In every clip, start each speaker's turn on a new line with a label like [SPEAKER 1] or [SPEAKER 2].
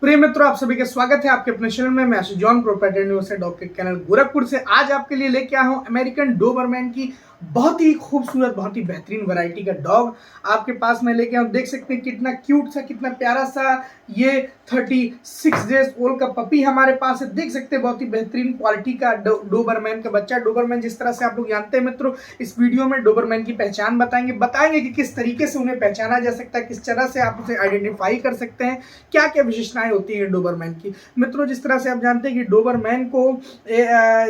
[SPEAKER 1] प्रिय मित्रों, आप सभी का स्वागत है आपके अपने चैनल में। मैं आशीष जॉन, प्रोप्राइटर न्यूज से डॉग के चैनल गोरखपुर से। आज आपके लिए लेके आया हूं अमेरिकन डोबरमैन की बहुत ही खूबसूरत, बहुत ही बेहतरीन वैरायटी का डॉग आपके पास में लेके आऊं। देख सकते हैं कितना क्यूट सा, कितना प्यारा सा ये 36 डेज ओल्ड का पपी हमारे पास है। देख सकते हैं बहुत ही बेहतरीन क्वालिटी का डोबरमैन का बच्चा। डोबरमैन जिस तरह से आप लोग जानते हैं मित्रों, इस वीडियो में डोबरमैन की पहचान बताएंगे कि किस तरीके से उन्हें पहचाना जा सकता है, किस तरह से आप उसे आइडेंटिफाई कर सकते हैं, क्या क्या विशेषताएं होती है डोबरमैन की। मित्रों, जिस तरह से आप जानते हैं कि डोबरमैन को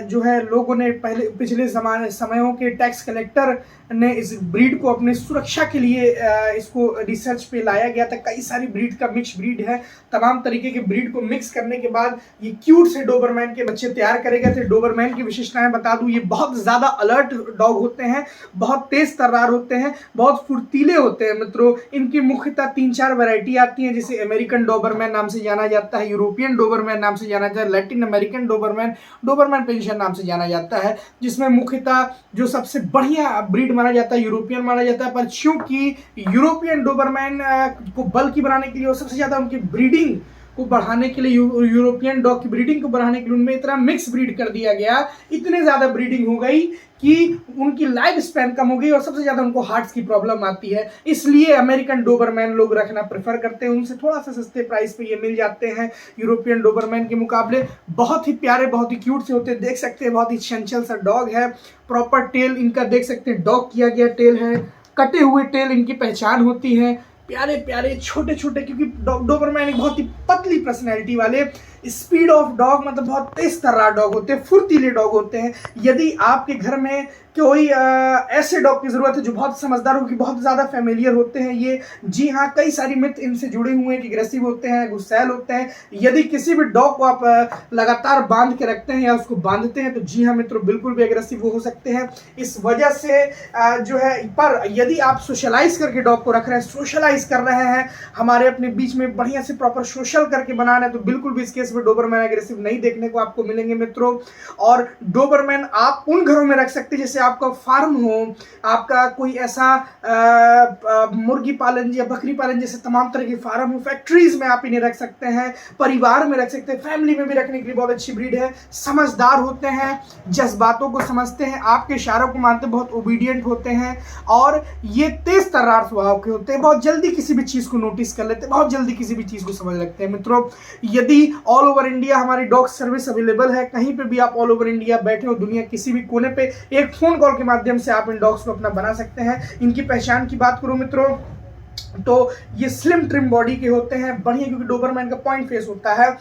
[SPEAKER 1] जो है लोगों ने पिछले समयों के टैक्स कलेक्टर ने इस ब्रीड को अपने सुरक्षा के लिए इसको रिसर्च पे लाया गया था। कई सारी ब्रीड का मिक्स ब्रीड है। तमाम तरीके के ब्रीड को मिक्स करने के बाद ये क्यूट से डोबरमैन के बच्चे तैयार करे गए थे। डोबरमैन की विशेषताएं बता दूं, ये बहुत ज्यादा अलर्ट डॉग होते हैं, बहुत तेज तर्रार होते हैं, बहुत फुर्तीले होते हैं। मित्रों, इनकी मुख्यतः 3-4 वैरायटी आती हैं, जैसे अमेरिकन डोबरमैन नाम से जाना जाता है, यूरोपियन डोबरमैन नाम से जाना जाता है, Latin American Dobermann, Dobermann pension नाम से जाना जाता है, जिसमें मुख्यतः जो सबसे बढ़िया ब्रीड माना जाता है यूरोपियन माना जाता है। पर चूंकि यूरोपियन डोबरमैन को बल्कि बनाने के लिए और सबसे ज्यादा उनकी ब्रीडिंग को बढ़ाने के लिए, यूरोपियन डॉग की ब्रीडिंग को बढ़ाने के लिए उनमें इतना मिक्स ब्रीड कर दिया गया, इतने ज्यादा ब्रीडिंग हो गई कि उनकी लाइफ स्पैन कम हो गई और सबसे ज्यादा उनको हार्ट्स की प्रॉब्लम आती है। इसलिए अमेरिकन डोबरमैन लोग रखना प्रेफर करते हैं। उनसे थोड़ा सा सस्ते प्राइस पे ये मिल जाते हैं यूरोपियन डोबरमैन के मुकाबले। बहुत ही प्यारे, बहुत ही क्यूट से होते हैं। देख सकते हैं बहुत ही चंचल सा डॉग है। प्रॉपर टेल इनका देख सकते हैं, डॉग किया गया टेल है, कटे हुए टेल इनकी पहचान होती है। प्यारे प्यारे छोटे छोटे, क्योंकि डोबरमैन एक बहुत ही पतली पर्सनैलिटी वाले, स्पीड ऑफ डॉग मतलब बहुत तेज तर्रार डॉग होते हैं, फुर्तीले डॉग होते हैं। यदि आपके घर में कोई ऐसे डॉग की जरूरत है जो बहुत समझदार हो, कि बहुत ज्यादा फैमिलियर होते हैं ये, जी हाँ, कई सारी मिथ इनसे जुड़े हुए हैं कि अग्रेसिव होते हैं, गुस्सैल होते हैं। यदि किसी भी डॉग को आप लगातार बांध के रखते हैं या उसको बांधते हैं तो जी हाँ मित्रों, बिल्कुल भी अग्रेसिव हो सकते हैं। इस वजह से जो है, पर यदि आप सोशलाइज करके डॉग को रख रहे हैं, सोशलाइज कर रहे हैं, हमारे अपने बीच में बढ़िया से प्रॉपर सोशल करके बना रहे हैं, तो बिल्कुल भी इस केस में डोबरमैन अग्रेसिव नहीं देखने को आपको मिलेंगे मित्रों। और डोबरमैन आप उन घरों में रख सकते हैं जैसे आपका फार्म हो, आपका कोई ऐसा मुर्गी पालन या बकरी पालन जैसे तमाम तरह के फार्म हो, फैक्ट्रीज में आप इन्हें रख सकते हैं, परिवार में रख सकते हैं, फैमिली में भी रखने के लिए बहुत अच्छी ब्रीड है। समझदार होते हैं, जज्बातों को समझते हैं, आपके इशारों को मानते, बहुत ओबीडियंट होते हैं और ये तेज तर्रार स्वभाव के होते हैं। बहुत जल्दी किसी भी चीज को नोटिस कर लेते हैं, बहुत जल्दी किसी भी चीज को समझ लगते हैं। मित्रों, यदि ऑल ओवर इंडिया हमारी डॉग सर्विस अवेलेबल है, कहीं पे भी आप ऑल ओवर इंडिया बैठे हो, दुनिया किसी भी कोने पे, एक फोन कॉल के माध्यम से आप इन डॉग्स को अपना बना सकते हैं। इनकी पहचान की बात करूं मित्रों, तो ये स्लिम ट्रिम बॉडी के होते हैं, बढ़िया, क्योंकि डोबरमैन का पॉइंट फेस होता है,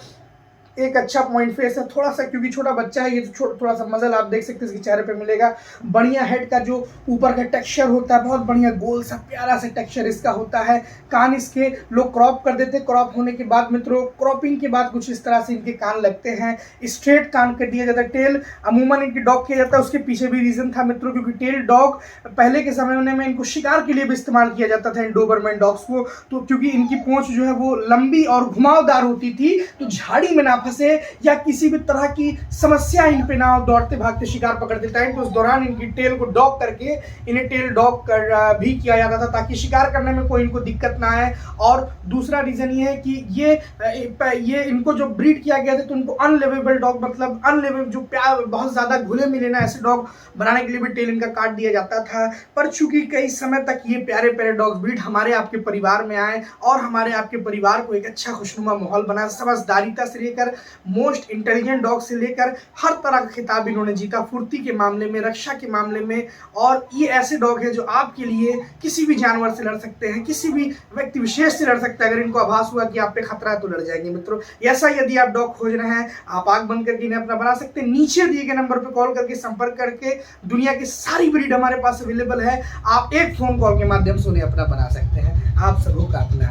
[SPEAKER 1] एक अच्छा पॉइंट फेस है। थोड़ा सा क्योंकि छोटा बच्चा है ये, तो थोड़ा सा मजल आप देख सकते हैं इसके चेहरे पे मिलेगा। बढ़िया हेड का जो ऊपर का टेक्सचर होता है, बहुत बढ़िया गोल सा प्यारा सा टेक्सचर इसका होता है। कान इसके लोग क्रॉप कर देते हैं, क्रॉप होने के बाद मित्रों, क्रॉपिंग के बाद कुछ इस तरह से इनके कान लगते हैं, स्ट्रेट कान कर दिया जाता है। टेल अमूमन इनकी डॉग किया जाता है, उसके पीछे भी रीजन था मित्रों, क्योंकि टेल डॉग पहले के समय में इनको शिकार के लिए भी इस्तेमाल किया जाता था इन डोबरमैन डॉग्स को। तो क्योंकि इनकी पूंछ जो है वो लंबी और घुमावदार होती थी, तो झाड़ी में ना फंसे या किसी भी तरह की समस्या इन पे ना हो, दौड़ते भागते शिकार पकड़ते टाइम, तो उस दौरान इनकी टेल को डॉग करके इन्हें टेल डॉग भी किया जाता था, ताकि शिकार करने में कोई इनको दिक्कत ना आए। और दूसरा रीजन ये है कि ये इनको जो ब्रीड किया गया था, तो उनको अनलिवेबल डॉग, मतलब अनलिवेबल जो प्यार, बहुत ज्यादा घुले मिले ना ऐसे डॉग बनाने के लिए भी टेल इनका काट दिया जाता था। पर चूंकि कई समय तक ये प्यारे प्यारे डॉग्स ब्रीड हमारे आपके परिवार में आए और हमारे आपके परिवार को एक अच्छा खुशनुमा माहौल बना, समझदारिता से लेकर मोस्ट इंटेलिजेंट डॉग से लेकर हर तरह का खिताब इन्होंने जीता, फुर्ती के मामले में, रक्षा के मामले में। और ये ऐसे डॉग है जो आपके लिए किसी भी जानवर से लड़ सकते हैं, किसी भी व्यक्ति विशेष से लड़ सकते हैं। अगर इनको आभास हुआ कि आप पे खतरा है तो लड़ जाएंगे मित्रों। ऐसा यदि आप डॉग खोज रहे हैं, आप आंख बंद करके इन्हें अपना बना सकते हैं। नीचे दिए गए नंबर पर कॉल करके संपर्क करके, दुनिया की सारी ब्रीड हमारे पास अवेलेबल है, आप एक फोन कॉल के माध्यम से उन्हें अपना बना सकते हैं। आप सबों का अपना